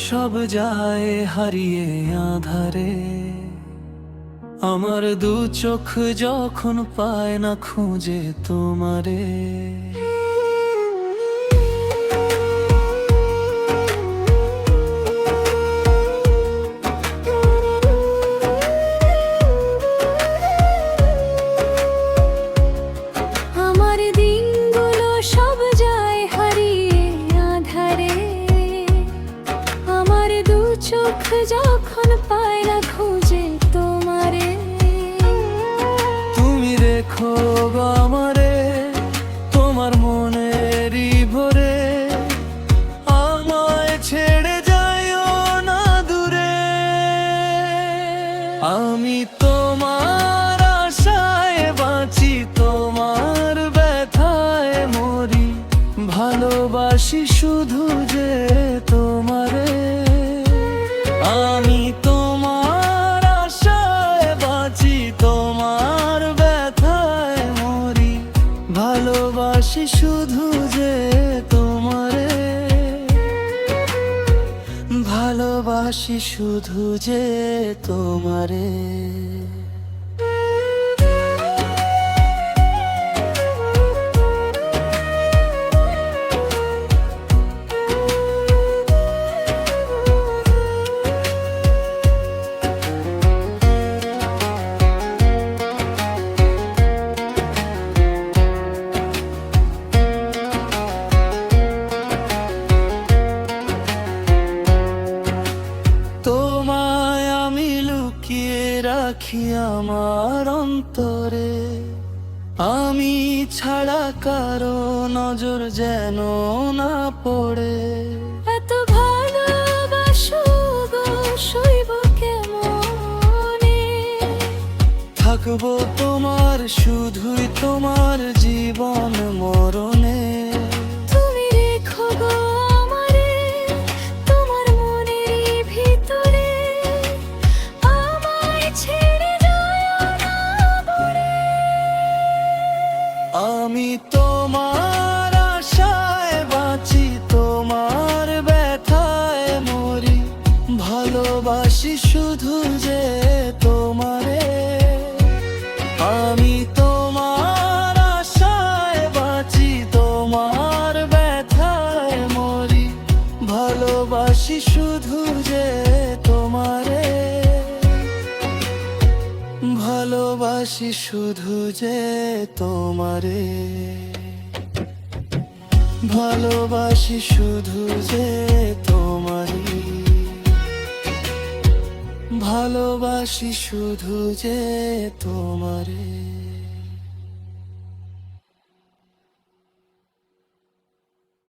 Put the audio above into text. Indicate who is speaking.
Speaker 1: সব যায় হারিয়ে আঁধারে, আমার দু চোখ যখন পায় না খুঁজে তোমারে।
Speaker 2: আমার দিনগুলো সব যায় হারিয়ে আঁধারে, আমার দু চোখ যখন পায় না খুঁজে তোমারে।
Speaker 1: তুমি রেখো গো আমারে তোমার মনেরই ভরে, আমায় ছেড়ে যাইও না দূরে। আমি তোমার আশায় বাঁচি, তোমার ব্যথায় মরি, ভালোবাসি শুধু যে তোমারে। আমি তোমার আশায় বাঁচি, তোমার ব্যথায় মরি, ভালোবাসি শুধু যে তোমারে। ভালোবাসি শুধু যে তোমারে। তোমায় আমি লুকিয়ে রাখি আমার অন্তরে, আমি ছাড়া কারো নজর যেন না পড়ে।
Speaker 2: এত ভালোবাসো গো সইব কেমনে,
Speaker 1: থাকবো তোমার শুধুই তোমার জীবন মরণে।
Speaker 2: তুমি রেখো গো আমারে তোমার মনের ভিতরে, আমায় ছেড়ে যাও না বলে।
Speaker 1: আমি তোমার আশায় বাঁচি, তোমার ব্যথায় মরি, ভালোবাসি শুধু যে তোমারে। আমি তোমার আশায় বাঁচি, তোমার ব্যথায় মরি, ভালোবাসি শুধু যে তোমারে। ভালোবাসি শুধু যে তোমারে। ভালোবাসি শুধু যে তোমারে। ভালোবাসি শুধু যে তোমারে।